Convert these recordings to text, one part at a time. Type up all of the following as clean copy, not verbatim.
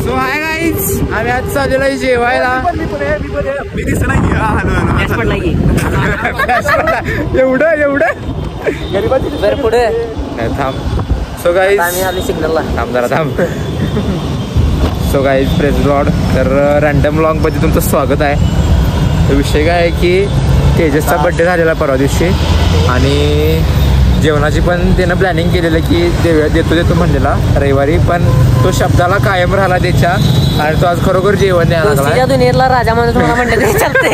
So hi guys, आम्ही आज चाललेलो आहे जेवायला. एवढं बरं पुढे थांब. सो गाईज सिग्नलला थांब जरा थांब. So guys praise Lord. तर रँडम व्लॉगमध्ये तुमचं स्वागत आहे. विषय काय आहे की तेजसचा बड्डे झालेला परवा दिवशी आणि जेवणाची पण त्यानं प्लॅनिंग केलेलं की देतो म्हणलेला रविवारी, पण तो शब्दाला कायम राहिला त्याच्या आणि तो आज खरोखर जेवण द्यायला लागला. दुनियेतला राजा माणूस मला म्हणलं चालते.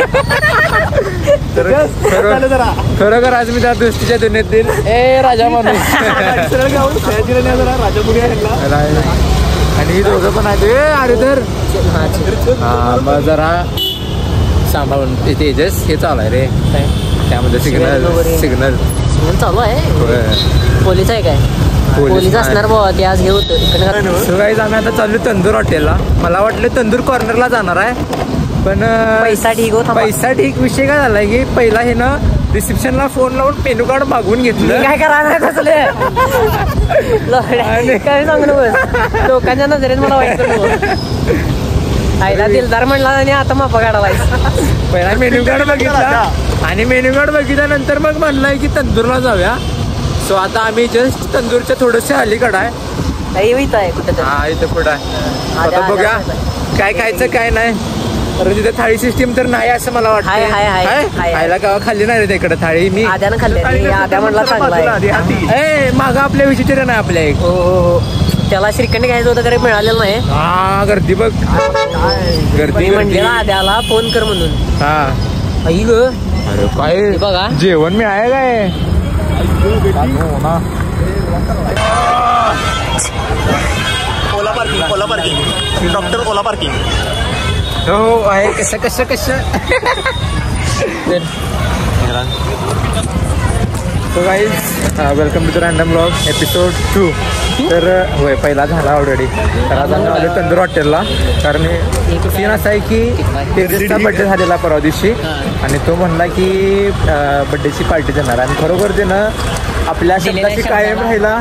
खरोखर आज मी त्या दोस्तीच्या दुनियेतील राजा माणूस आणि दोघं पण आहेत. अरे तर हा मग जरा सांभाळून तेजस हे चालू आहे रे, त्यामध्ये सिग्नल चालू आहे. पोलीस आहे काय? पोलीस असणार बाबा ते आज हे होतं. सो गाईज आम्ही आता चाललो तंदूर हॉटेलला. मला वाटलं तंदूर कॉर्नरला जाणार आहे, पण पैसा ठीक होता. पैसा ठीक. विषय काय झालाय की पहिला हे ना रिसेप्शनला फोन लावून मेनू कार्ड मागवून घेतलं. काय करायला काय सांगू नको, लोकांच्या नजरेत मला वाईट आईला दिलदार म्हणला आणि आता मापा काढावा. पहिला मेन्यू कार्ड बघितला आणि मेन्यू कार्ड बघितल्यानंतर मग म्हणलंय की तंदूरला जाऊया. सो आता आम्ही जस्ट तंदूरच्या थोडंसे अलीकडं आहे. कुठं हा इथं पुढं आहे. आता बघूया काय खायचं काय नाही. तर तिथे थाळी सिस्टीम तर नाही असं मला वाटतं. खायला गावा खाल्ली नाही रे तिकडे थाळी. मी आद्यानं खाल्ली. आद्या म्हणला चांगला मागं आपल्या विचित्र नाही आपल्या एक. हो त्याला श्रीखंड घ्यायचं होतं तरी मिळालेलं नाही. हा गर्दी बघ, गर्दी म्हणलेला आद्याला फोन कर म्हणून. हा आई ग अरे काय बघा जेवण मिळाय काय. Ola parking doctor Ola parking हो आहे. कसं so guys welcome to the random vlog episode 2. तर होय पहिला झाला ऑलरेडी. तर आज आम्ही आलो तंदूर हॉटेलला, कारण सीन असा आहे की तेजसचा बड्डे झालेला परवा दिवशी आणि तो म्हणला की बड्डेची पार्टी देणार आणि खरोखर त्यानं आपल्या शब्दाशी कायम राहिला.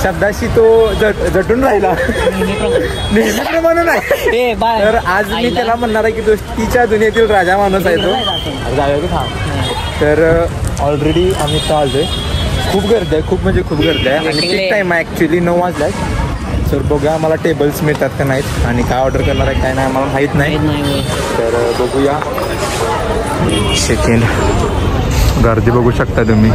शब्दाशी तो जटून राहिला नेहमीप्रमाणे नाही. तर आज मी त्याला म्हणणार आहे की दोस्तीच्या दुनियेतील राजा माणूस आहे तो. जाऊया की थांब. तर ऑलरेडी आम्ही इथं आलोय. खूप गर्दी आहे, खूप म्हणजे खूप गर्दी आहे आणि ठीक टाईम आहे ॲक्च्युली 9 वाजला आहे. तर बघूया आम्हाला टेबल्स मिळतात का नाहीत आणि काय ऑर्डर करणार आहे काय नाही आम्हाला माहीत नाही. तर बघूया. सेकंड गर्दी बघू शकता तुम्ही.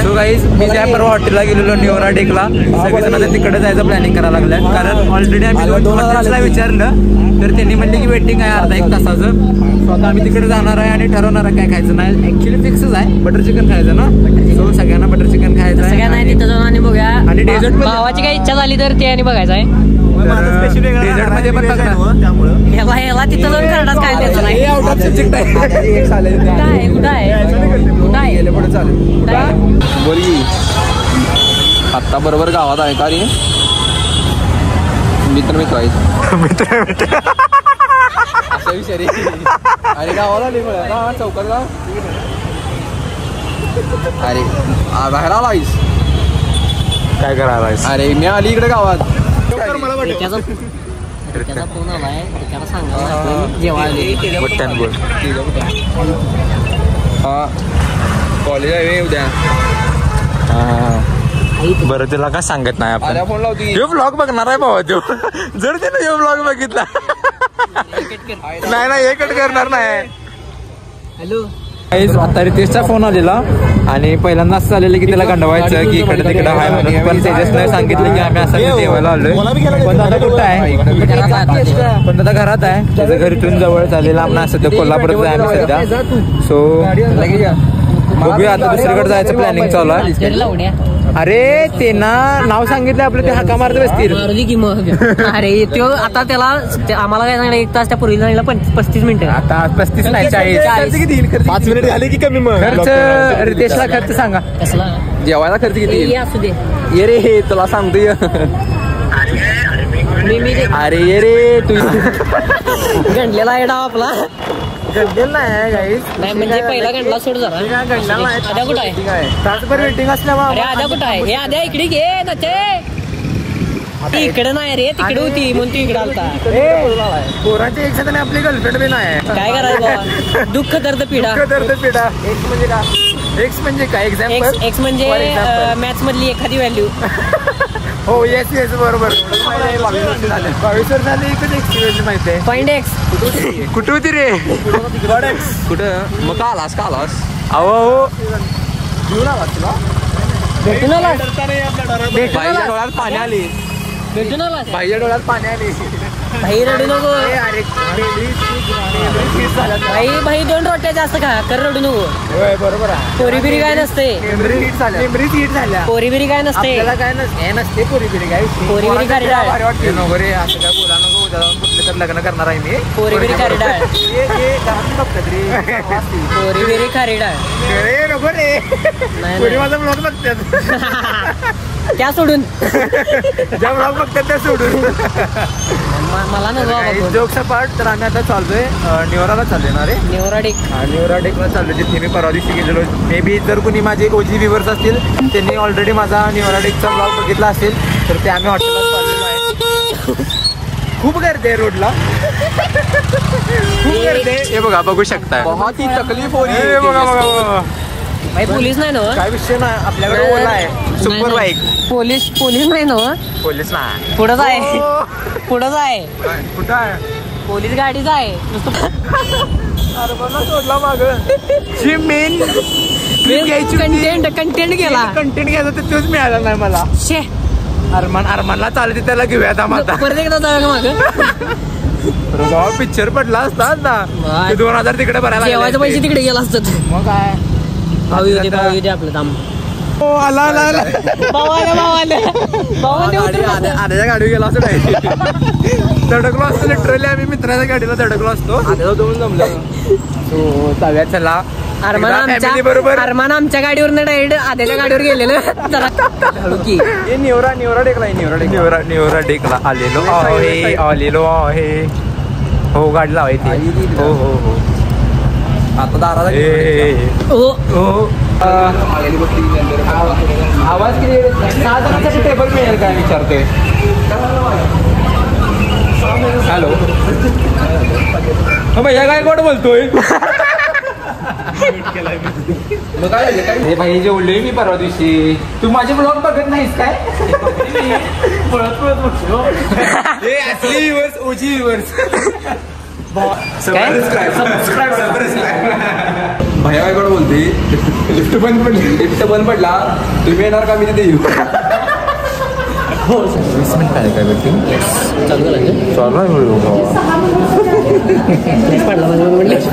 सो गाईज मी ज्या परवा हॉटेलला गेलेलो निओरा टेकला, सगळेजण तिकडे जायचं प्लॅनिंग करायला लागलं. कारण ऑलरेडी आम्ही 2 हॉटेल्सला विचारलं तर त्यांनी म्हणले की वेटिंग आहे अर्धा 1 तासाचं. सो आता आम्ही तिकडे जाणार आहे आणि ठरवणार आहे काय खायचं नाही. ऍक्च्युली फिक्सच आहे बटर चिकन खायचं ना. सो सगळ्यांना बटर चिकन खायचं आहे. सगळ्यांना तिथं जाऊन आणि बघूया आणि डेझर्ट भावाची काही इच्छा झाली तर ते आणि बघायचं आहे. डेझर्ट मध्ये पण याला तिथं जाऊन करणार काय द्यायचं नाही. बोल आत्ता बरोबर गावात आहे का रे मित्र असा विषय रे. अरे गावाला चौकातला अरे बाहेर आलायस काय करायला. अरे मी आली इकडे गावात. त्याचा फोन आलाय त्याला सांगा जेवायला बोल. हा कॉलेज आहे उद्या. बरं तुला काय सांगत नाही आपण. फोन लावती हे ब्लॉग बघणार आहे बाबा तो. जर त्यानं हे ब्लॉग बघितला नाही हे कट करणार नाही. हॅलो आता रितेशचा फोन आलेला आणि पहिल्यांदा असं झालेलं की त्याला गंडवायचं की इकडे तिकडे आहे म्हणून, पण तेजसने सांगितलं की आम्ही असं जेवायला आलोय. पण आता कुठं आहे? पण आता घरात आहे. त्याचं घरीतून जवळ झालेला आम्हाला असं कोल्हापूरच आहे आम्ही सध्या. सो बघूया आता दुसरीकडे जायचं प्लॅनिंग चालू आहे. अरे ते ना नाव सांगितलं आपलं ते हाका मारत बसतील. अरे तो आता त्याला आम्हाला काय सांगितलं 1 तास त्या पूर्वी झालेला 35 मिनिटं. आता 35 नाही 40 5 मिनिट झाले की कमी. मग खर्च रितेशला खर्च सांगा. कसला जेवायला खर्च किती असू दे. ये रे हे तुला सांगतोय. अरे ये रे तू गंडलेला आहे डाव आपला. गंडलेला नाही गाईस. नाही म्हणजे पहिला गंडला सोड जरा. आद्या कुठं आहे? तासभर वेटिंग असल्यामुळे अरे आद्या कुठं आहे? हे आद्या इकडे घे नचे. ती इकडे नाही रे तिकडे होती म्हणून तू इकडे आलता पोरांच्या एक साथ आपली गर्लफ्रेंड बी नाही काय करायचं दुःख दर्द पिढा दर्द पिढा एक्स म्हणजे का एक्स म्हणजे काय एक्झाम्पल एक्स म्हणजे मॅथ्स मधली एखादी व्हॅल्यू हो येस येस बरोबर 22 वर्ष झाले एकच एक्सपिरियन्स माहिती आहे पॉइंट एक्स कुठे होती रे कुठं मग का आलास अहो घेऊन आला तुला भेटून आला बाईच्या डोळ्यात पाणी आली भेटून आला बाईच्या डोळ्यात पाणी आली भाई रडू नको अरे भाई 2 रोट्या जास्त खा कर रडू नको होय बरोबर आहे पोरी बिरी काय नसते मेमरीज हिट झाल्या पोरी बिरी काय नसते आपल्याला काय नसते पोरी बिरी काय पोरी बिरी खारी डाळ. वाटते नको रे असं काय बोला नको उद्या जाऊन कुठले तर लग्न करणार आहे मी पोरी बिरी खारी डाळ बघतात रे पोरी बिरी खारी डाळ रे नको रे नाही, पोरी नाही. माझा ब्लॉग बघतात त्या सोडून ज्या ब्लॉग बघतात त्या सोडून मला नको बाबा जोक सपाट तर आम्ही आता चालतोय निवराला चाललोय ना रे नेवराडिक निवरा टेकला चाललोय जिथे मी परवा दिवशी गेलेलो मे बी जर कुणी माझे ओजी व्ह्युअर्स असतील त्यांनी ऑलरेडी माझा निवरा टेकचा ब्लॉग बघितला असेल तर ते आम्ही हॉटेलला चाललेलो आहे खूप गर्दी आहे रोडला खूप गर्दी आहे हे बघा बघू शकता बहुत ही तकलीफ हो रही हे है बघा बघा बघा भाई पोलीस नाही ना काय विषय नाही आपल्याकडे ओला आहे सुपर बाईक पोलीस नाही ना पोलीस नाही पुढंच आहे पुढंच आहे कुठं आहे पोलीस गाडीच आहे नुसतं सोडला माग जी मेन कंटेंट गेला कंटेंट घ्यायचा तर तोच मिळाला नाही मला शे अरमानला चालते त्याला घेऊया आता माझा परत एकदा जाऊया माग पिक्चर पडला असता ना 2000 तिकडे भरायला जेवायचे पैसे तिकडे गेला असतात मग काय भाऊ येऊ दे आपलं थांब हो आला आला आला आध्याच्या गाडी गेला असं नाही धडकलो असतो लिटरली आम्ही मित्राच्या गाडीला धडकलो असतो जमलं तो जाऊया चला बरोबर अरमान आमच्या गाडीवर डायरेक्ट आद्याच्या गाडीवर गेलेलं जरा हळू की निवरा टेकला आलेलो आहे हो गाडी लावायची हो हो हो आता दाराला हो हो आवाज किती 6 जणांसाठी टेबल मिळेल काय विचारतोय हॅलो हो भैया काय कोण बोलतोय हे भाई जे बोललोय मी परवा दिवशी तू माझे ब्लॉग बघत नाहीस काय असली व्ह्युअर्स ओजी व्ह्युअर्स भैया काय कोण बोलते लिफ्ट बंद पडला तुम्ही येणार का मी तिथे येऊ 20 मिनिट आहे काय वेटिंग चालू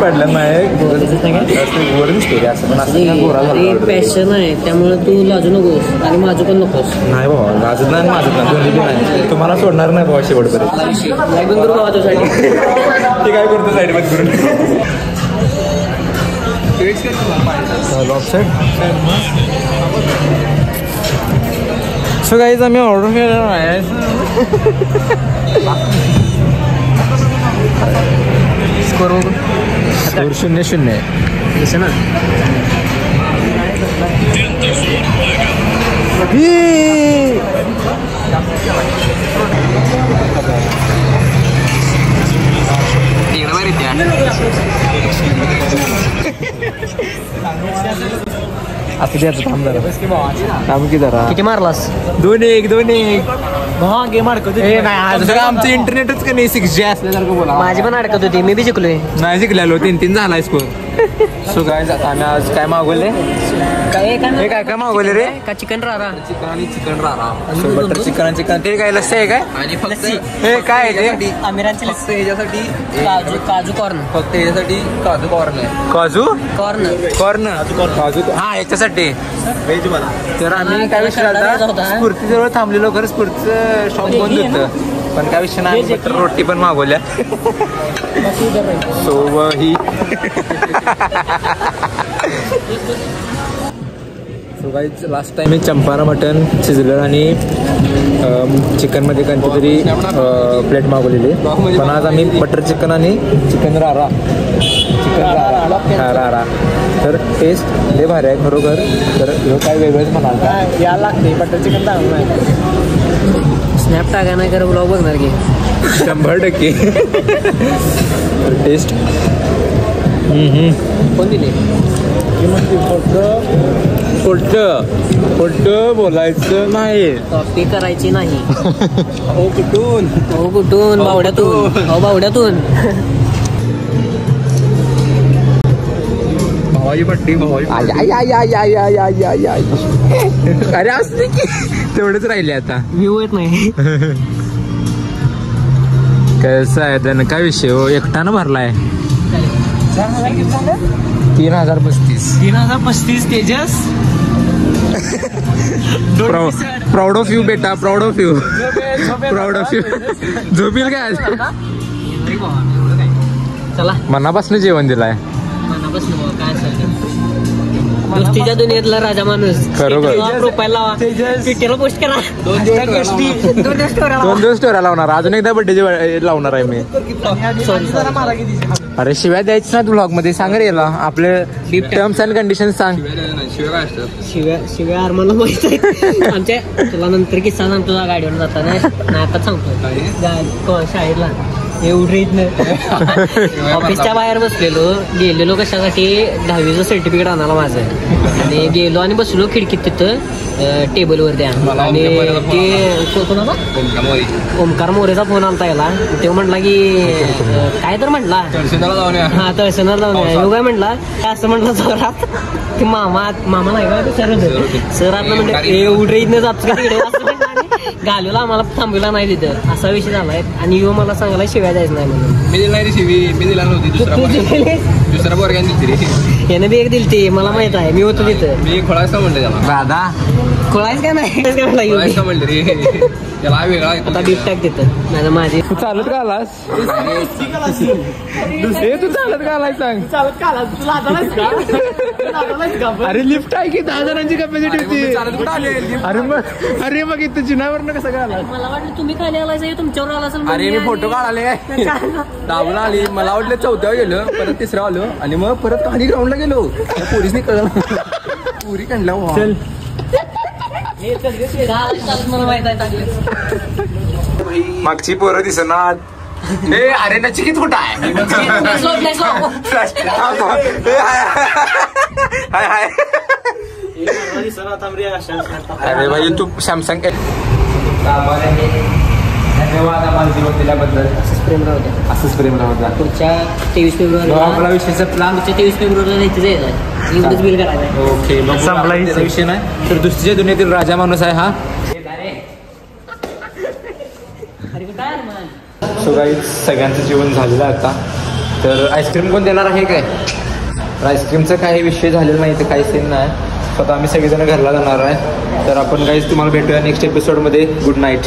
पडलं नाही पॅशन आहे त्यामुळे तू लाजू नकोस आणि माझं पण नकोस नाही बाबा लाजत नाही माझत नाही दोन्ही बी नाही तुम्हाला सोडणार नाही बाबा शेवटपर्यंत लाईक बंद करू माझ्यासाठी ते काय करतो साईड मध्ये करून सो गाईज आम्ही ऑर्डर केलेलं आहे स्कोर 0-0 दिसे ना असं द्यायचं थांब जरा थांब की जरा किती मारलास 2-1 हा गेम अडकत आमचं इंटरनेटच का नाही 6G असल्यासारखं बोला माझी पण अडकत होती मी बी जिंकलोय नाही जिंकलेलो 3-3 झालाय स्कोर सो काय आम्ही आज काय मागवले काय मागवले रे का चिकन रारा चिकन राहणार बटर चिकन ते काय लस्सी आहे काय आणि फक्त हे काय आहे ते आमिरांची फक्त ह्याच्यासाठी काजू कॉर्न फक्त ह्याच्यासाठी काजू कॉर्न आहे काजू कॉर्न काजू हा याच्यासाठी व्हेज मला तर आम्ही काय विषय आता स्फूर्तीजवळ थांबलेलो खरं स्फूर्तीचं शॉप बंद होतं पण काय विषय नाही बटर रोटी पण मागवल्या सो ही सो गाईज लास्ट टाइम मी चंपारा मटन शिजलं आणि चिकनमध्ये कोणती तरी प्लेट मागवलेली पण आज आम्ही बटर चिकन आणि चिकन रारा रारा तर टेस्ट लय भारी आहे खरोखर तर काय वेगळंच म्हणाल यायला लागते बटर चिकन स्नॅप टाका नाही कर ब्लॉग बघणार की 100% टेस्ट कोण दिले खोटं बोलायचं नाही. कॉपी करायची नाही. हो कुठून हो कुठून बावड्यातून हो बावड्यातून. भावाची पट्टी अरे असते की तेवढंच राहिले आता. व्ह्यू येत नाही. कसं आहे त्यानं काय विषय हो एकटानं भरलाय 3035. 3035 तेजस. प्राऊड ऑफ यू बेटा प्राऊड ऑफ यू झोपील काय आज. चला मनापासून जेवण दिलाय. काय गोष्टीच्या दुनियेतला राजा माणूस. खरोखर. प्रोफाईल लावा ट्विटरला पोस्ट करा. 2 दिवस ठेवा. 2 दिवस स्टोऱ्या लावणार. अजून एकदा बर्थडे लावणार आहे मी. अरे शिव्या द्यायच ना तू ब्लॉग मध्ये. सांग रे याला आपले टर्म्स अँड कंडिशन सांग. शिव्या आरमाला माहित आहे. आमच्या तुला नंतर किस्सा सांगतो गाडीवर जाताना. नाही आता सांगतो शाळेतला एवढं ऑफिसच्या बाहेर बसलेलो. गेलेलो कशासाठी 10वीचं सर्टिफिकेट आणायला माझं. आणि गेलो आणि बसलो खिडकीत तिथं टेबलवर द्या. आणि ते कोणाला ओमकार मोरेचा फोन आलता याला. ते म्हटला की काय तर म्हटला हा तळसणाला जाऊन येऊ काय म्हटला. असं म्हटलं जोरात की मामा नाही का सर आता म्हणलं एवढं इथनं जातो का तिकडे असं म्हटलं. घालवला आम्हाला थांबवला नाही तिथं. असा विषय झालाय. आणि यो मला सांगायला शिवाय द्यायचं नाही म्हणून. मी दिला नाही शिवी. मी दिला नव्हती. दुसरा पोरग्याने दिली रे. यानं बी एक दिली ती मला माहित आहे. मी होतो तिथं. मी खोळायचं म्हणलं त्याला. दादा खोळायच का नाही खोळायचं म्हणलं रे त्याला वेगळा. आता बीप टाक तिथं नाही माझी. तू चालत का आलास. तू चालत का आलाय सांग. अरे लिफ्ट आहे की 10 जणांची कॅपॅसिटी होती. अरे मग इथं जिनावरनं कसं काय आला. मला वाटलं तुम्ही खाली आलाय तुमच्यावर आला. अरे मी फोटो काढाले दाबून आली. मला वाटलं 4थ्या गेलो परत 3रा आलो आणि मग परत खाली ग्राउंडला गेलो. पोलीसने कळलं पुरी काढला. चल मला माहित आहे. मागची पोरं दिसणार. अरे नचिकेत कुठं आहे. अरे भाई तू सॅमसंग धन्यवाद आम्हाला जीवन दिल्याबद्दल. असंच प्रेम राहू द्या. पुढच्या 23 मला विषयचा प्लॅन 23 फेब्रुवारीला इथे जायचं. एवढंच बिल करायचं. ओके संपला विषय नाही. तर दुसरीच्या दुनियेतील राजा माणूस आहे हा. सो गाईज सगळ्यांचं जेवण झालेलं आहे आता. तर आईस्क्रीम कोण देणार आहे काय. आईस्क्रीमचा काही विषय झालेला नाही. तर काही सीन नाही. स्वतः आम्ही सगळेजण घरला जाणार आहे. तर आपण गाईज तुम्हाला भेटूया नेक्स्ट एपिसोडमध्ये. Good night.